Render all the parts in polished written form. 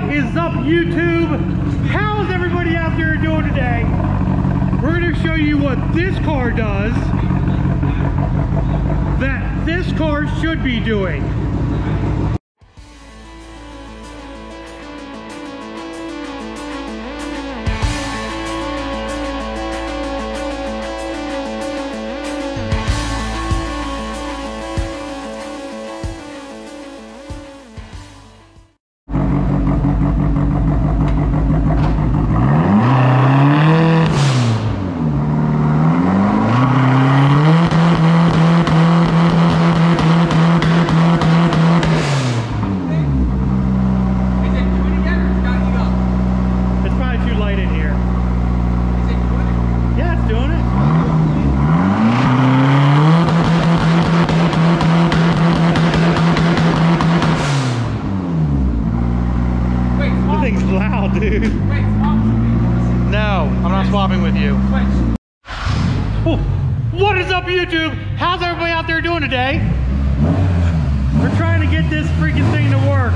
is up, YouTube? How's everybody out there doing today? We're going to show you what this car does that this car should be doing. What is up, YouTube? How's everybody out there doing today? We're trying to get this freaking thing to work.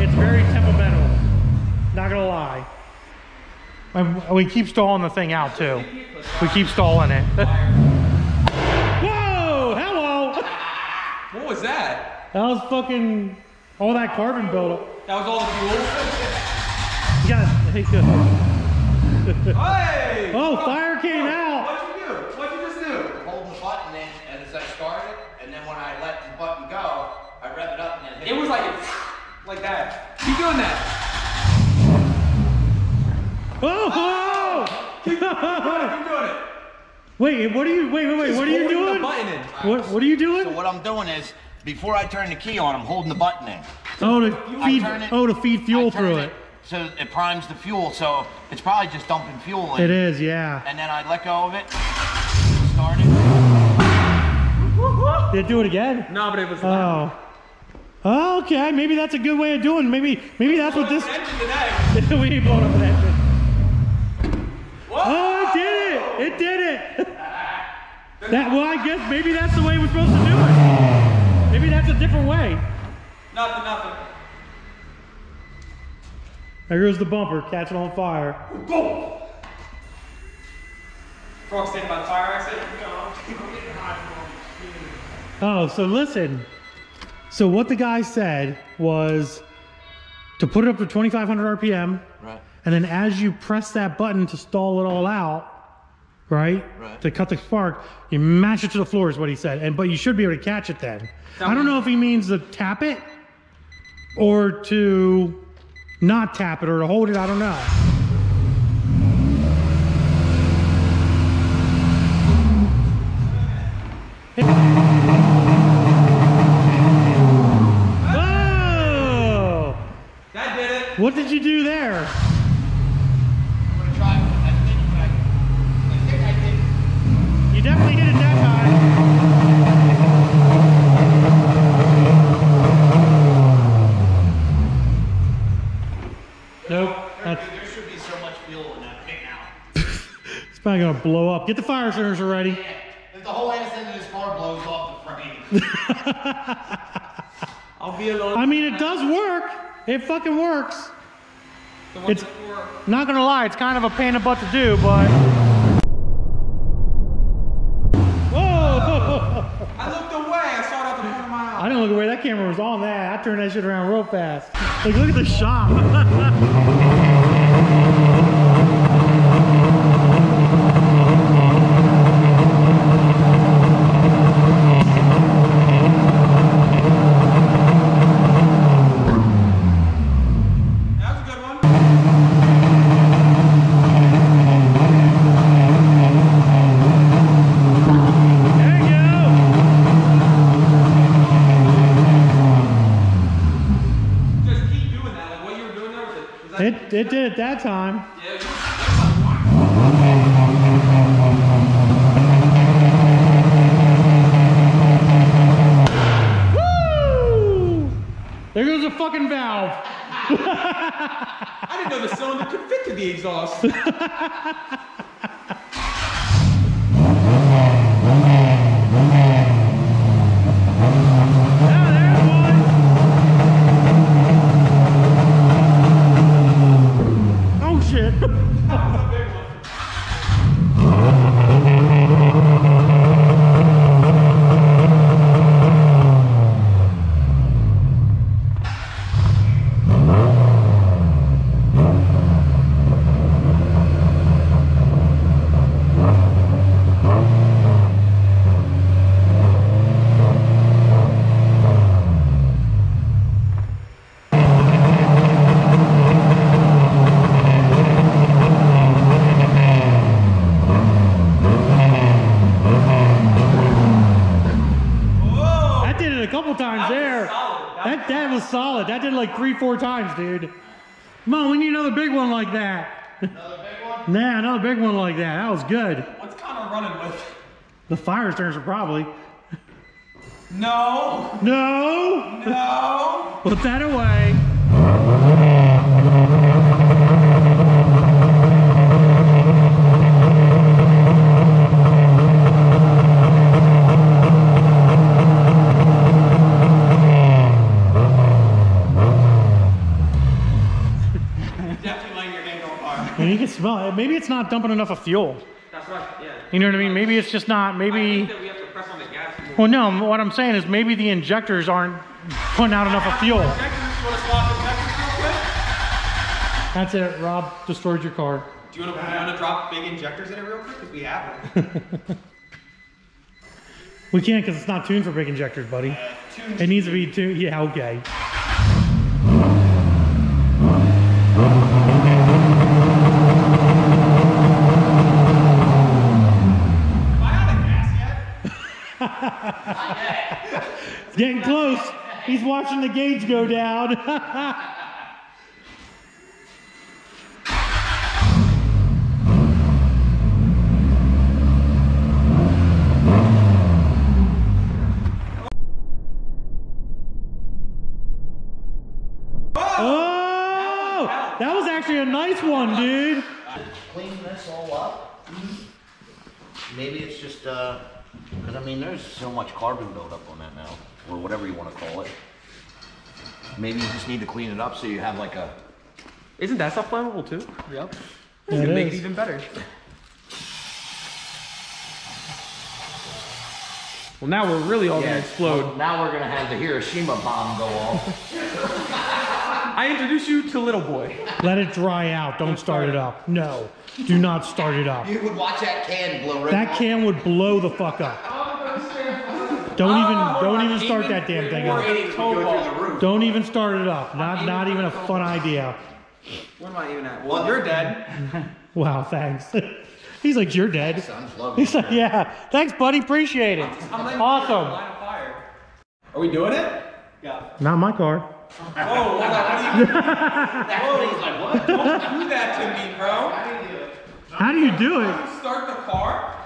It's very temperamental, not gonna lie. We keep stalling the thing out too. We keep stalling it. What was that? That was fucking all that carbon buildup. That was all the fuel? Hey! Oh, fire came out! What'd you do? What'd you just do? Hold the button in and as I started, and then when I let the button go, I rev it up and then hit it. It was like that. Keep doing that. Oh! Keep doing it. Wait, what are you? Wait! What are you doing? The button in. What are you doing? So what I'm doing is, before I turn the key on, I'm holding the button in. Oh, to feed fuel through it. So it primes the fuel. So it's probably just dumping fuel in. It is, yeah. And then I let go of it. Start it. Did it do it again? No, but it was. Oh. Oh, okay. Maybe that's a good way of doing it. Maybe that's what this. We ain't blowing up an engine. Whoa! Oh, it did it! It did it! Well, I guess maybe that's the way we're supposed to do it. Maybe that's a different way. Nothing. There goes the bumper, catching on fire. Boom! Frog standing by the fire exit. Oh, so listen. So what the guy said was to put it up to 2,500 RPM. Right. And then as you press that button to stall it all out, right? To cut the spark, you mash it to the floor is what he said. But you should be able to catch it then. I don't know if he means to tap it or to not tap it or to hold it. I don't know. Oh! That did it. What did you do there? You definitely hit it that time. Nope. There should be so much fuel in that thing now. It's probably gonna blow up. Get the fire extinguisher ready. Yeah. If the whole ass end of this car blows off the frame. I'll be alone. I mean, it does work. It fucking works. It's not gonna lie, it's kind of a pain in the butt to do, but. I looked away. I saw it out the corner of my eye. I didn't look away. That camera was on that. I turned that shit around real fast. Like, look at the shop. It did at that time. Woo! There goes the fucking valve. I didn't know the cylinder could fit to the exhaust. Oh shit. That was solid. That did like 3-4 times, dude. Come on, we need another big one like that. Another big one? Nah, another big one like that. That was good. What's Connor running with? The fire extinguisher probably. No. No. No. Put that away. You can smell it. Maybe it's not dumping enough of fuel. That's right, yeah. You know what I mean? Maybe it's just not, maybe... I think that we have to press on the gas more. Well, no, what I'm saying is maybe the injectors aren't putting out enough of fuel. Injectors, you want to swap injectors real quick? That's it. Rob destroyed your car. Do you want to drop big injectors in it real quick? Because we have them. We can't because it's not tuned for big injectors, buddy. It needs to be tuned. Yeah, okay. It's getting close. He's watching the gauge go down. Oh, that was actually a nice one, dude. Clean this all up. Maybe it's just because I mean there's so much carbon buildup on that now, or whatever you want to call it. Maybe you just need to clean it up so you have like a... Isn't that stuff flammable too? Yep. You It can make is. it even better. Well, now we're really all gonna explode. Well, now we're gonna have the Hiroshima bomb go off. I introduce you to Little Boy. Let it dry out. Don't start it up. No, do not start it up. You would watch that can blow right That off. can would blow the fuck up. Don't even start that damn thing up. Don't even start it up. Not even a fun idea. Where am I even at? Well, you're dead. Wow, thanks. He's like, you're dead. Sounds lovely. He's like, yeah, thanks, buddy. Appreciate it. Awesome. Line of fire. Are we doing it? Yeah. Not my car. Oh, hold on. That's what he's like, what? Don't do that to me, bro. How do you do it? Start the car.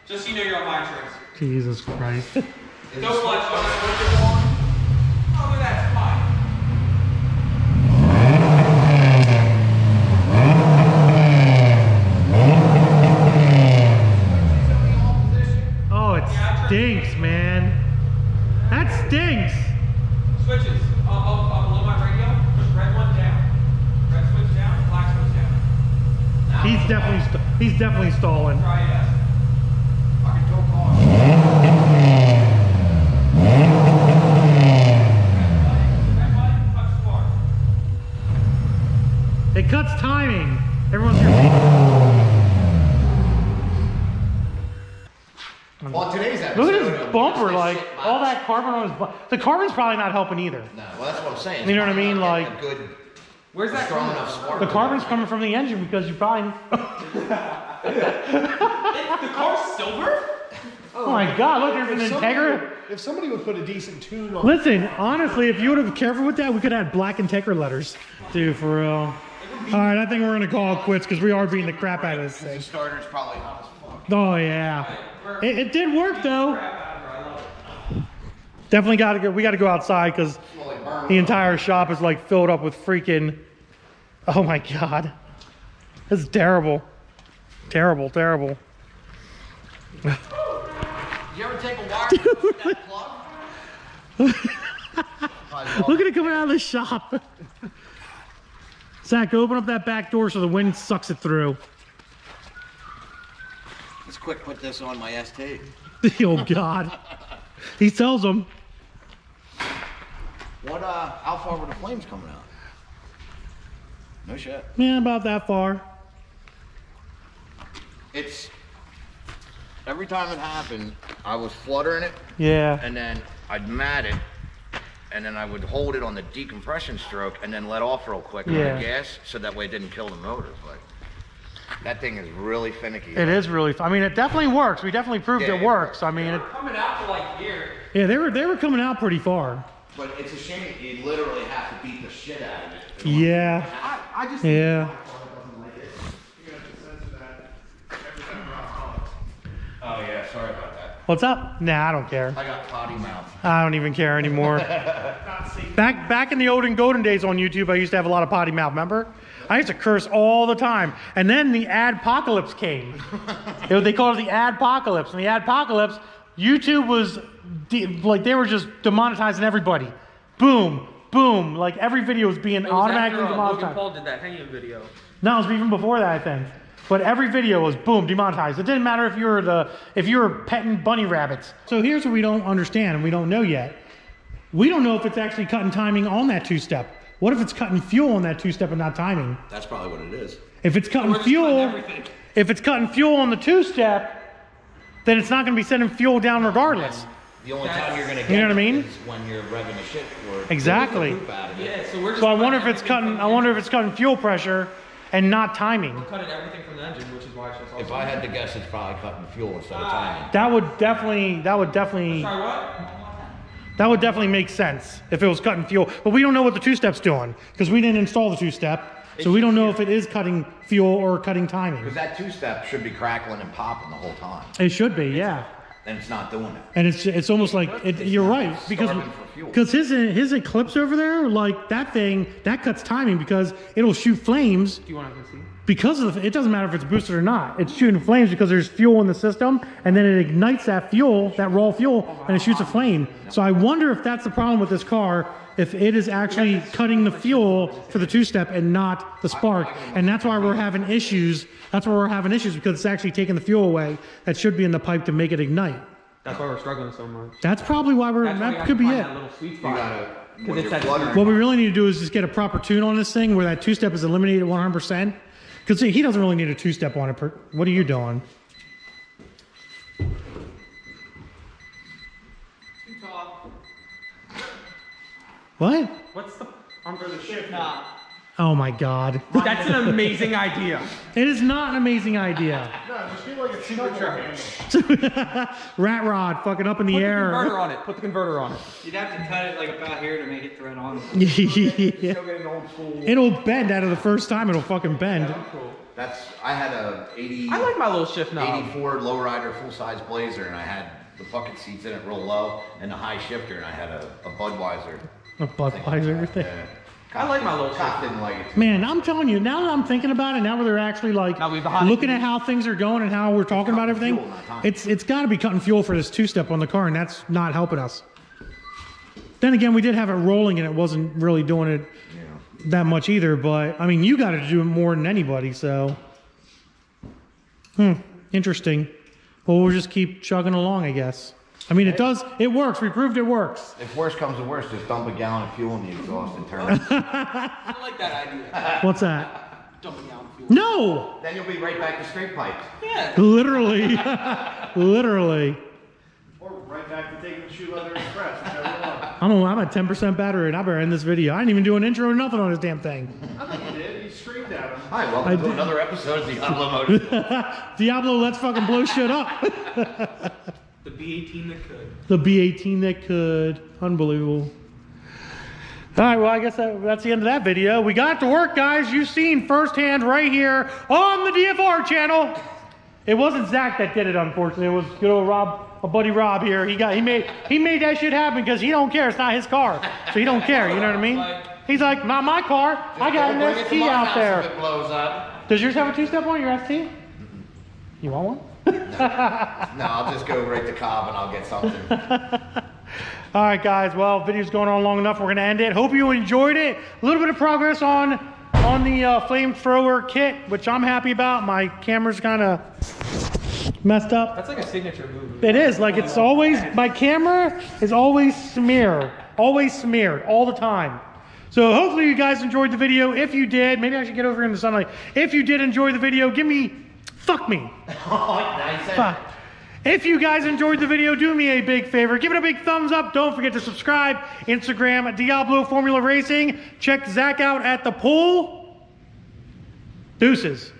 Just so you know you're on my insurance. Jesus Christ. Don't flush on it. Oh, look at that. It's fine. Oh, it stinks, man. That stinks. Switches. Below my radio, push red one down. Red switch down, black switch down. He's definitely stalling. Try yes. I can tow car. Red button, touch spark. It cuts timing. Everyone's here. Well, today's episode. Look at his bumper, like all that carbon on his bumper. The carbon's probably not helping either. No, well, that's what I'm saying. You know what I mean? Like, a good, Where's that strong coming enough from? spark. the carbon's coming from the engine because you probably. The car's silver? Oh my God! Look, there's an Integra. If somebody would put a decent tune on, Listen, honestly, if you would have been careful with that, we could have had black Integra letters, dude. For real. All right, I think we're gonna call it quits because we are beating the crap out of this The thing. starter's probably hot as fuck. Oh yeah, it did work though. Definitely got to go. We got to go outside because Well, like The entire shop is like filled up with freaking, oh my God. This is terrible. Terrible, terrible. Did you ever take a wire and put that plug? Look at it coming out of the shop. Zach, open up that back door so the wind sucks it through. Let's quick put this on my ST. Oh God. He sells them. What, how far were the flames coming out? No shit. Yeah, about that far. It's, every time it happened, I was fluttering it, Yeah. and then I'd mat it, and then I would hold it on the decompression stroke and then let off real quick on the gas so that way it didn't kill the motor. But that thing is really finicky. It is really, I mean, it definitely works. We definitely proved it works. I mean, Coming out to like here. yeah, they were coming out pretty far. But it's a shame you literally have to beat the shit out of it. Yeah. I just Yeah. Oh yeah, sorry about that. What's up? Nah, I don't care. I got potty mouth. I don't even care anymore. Back in the olden golden days on YouTube, I used to have a lot of potty mouth, remember? I used to curse all the time. And then the adpocalypse came. They called it the adpocalypse. And the adpocalypse, YouTube was, like, they were just demonetizing everybody. Boom, boom. Like, every video was being automatically Logan demonetized. Paul did that hanging video. No, it was even before that, I think. But every video was boom, demonetized. It didn't matter if you were petting bunny rabbits. So here's what we don't understand and we don't know yet. We don't know if it's actually cutting timing on that two-step. What if it's cutting fuel on that two-step and not timing? That's probably what it is. If it's cutting fuel, if it's cutting fuel on the two-step, then it's not going to be sending fuel down regardless. The only time you're going to get You know what I mean? is when you're revving the shit for Exactly. Yeah, so we're just So I wonder if cutting it's cutting. everything I wonder if it's cutting fuel pressure and not timing. We're cutting everything from the engine, which is why it's just If I had to guess, it's probably cutting fuel instead of timing. That would definitely. Sorry, what? That would definitely make sense if it was cutting fuel. But we don't know what the two-step's doing because we didn't install the two-step. So we don't know if it is cutting fuel or cutting timing. Because that two-step should be crackling and popping the whole time. It should be, yeah. And it's not doing it. And it's almost like, you're right. Starving for fuel. Because his Eclipse over there, like that thing, that cuts timing because it'll shoot flames. Do you want to go see? Because of it doesn't matter if it's boosted or not. It's shooting flames because there's fuel in the system, and then it ignites that fuel, that raw fuel, and it shoots a flame. So I wonder if that's the problem with this car, if it is actually cutting the fuel for the two-step and not the spark. And that's why we're having issues. That's why we're having issues, because it's actually taking the fuel away that should be in the pipe to make it ignite. That's why we're struggling so much. That's probably why that could be it. That little sweet spot. When you're fluttering, What we really need to do is just get a proper tune on this thing where that two-step is eliminated 100%. Because he doesn't really need a two-step on it. What are you doing? Too tall. What? What's the under the shift knob? Oh my God. That's an amazing idea. It is not an amazing idea. No, just feel like it's super handle. Rat rod fucking up in the Put the air. converter on it. Put the converter on it. You'd have to cut it like about here to make it thread on. Yeah. still getting old school. It'll bend out of the first time. It'll fucking bend. I had a 80. I like my little shift knob. 84 lowrider full-size Blazer, and I had the bucket seats in it real low and the high shifter, and I had a Budweiser. A Budweiser thing. Yeah. I like my little Cop shift. didn't like it. Man, I'm telling you, now that I'm thinking about it, now that they're actually like Now we've had- looking at how things are going and how we're talking about everything, fuel, not time. it's got to be cutting fuel for this two-step on the car, and that's not helping us. Then again, we did have it rolling, and it wasn't really doing it that much either. But I mean, you got to do it more than anybody, so. Interesting. Well, we'll just keep chugging along, I guess. I mean, it does. It works. We proved it works. If worse comes to worse, just dump a gallon of fuel in the exhaust and turn it. I like that idea. What's that? Dumping out fuel. No! Then you'll be right back to straight pipes. Yeah. Literally. Literally. Or right back to taking the shoe leather express, whichever one. I don't know. I'm at 10% battery, and I better end this video. I didn't even do an intro or nothing on this damn thing. I think you did. You screamed at him. Hi, welcome to another episode of the Diablo Motorsport. Diablo, let's fucking blow shit up. The B18 that could. The B18 that could. Unbelievable. All right, well, I guess that's the end of that video. We got to work, guys. You've seen firsthand right here on the DFR channel. It wasn't Zach that did it, unfortunately. It was good old Rob, my buddy Rob here. He made that shit happen because he don't care. It's not his car, so he don't care. You know what I mean? He's like, not my car. I got an ST out there. If it blows up. Does yours have a 2-step on your ST? You want one? No, I'll just go right to Cobb and I'll get something. All right, guys. Well, video's going on long enough. We're gonna end it. Hope you enjoyed it. A little bit of progress on the flamethrower kit, which I'm happy about. My camera's kind of messed up. That's like a signature move. It is. Like, it's always, my camera is always smeared all the time. So hopefully you guys enjoyed the video. If you did, maybe I should get over here in the sunlight. If you did enjoy the video, fuck me. Oh, nice. Fuck. If you guys enjoyed the video, do me a big favor. Give it a big thumbs up. Don't forget to subscribe. Instagram, Diablo Formula Racing. Check Zach out at the pool. Deuces.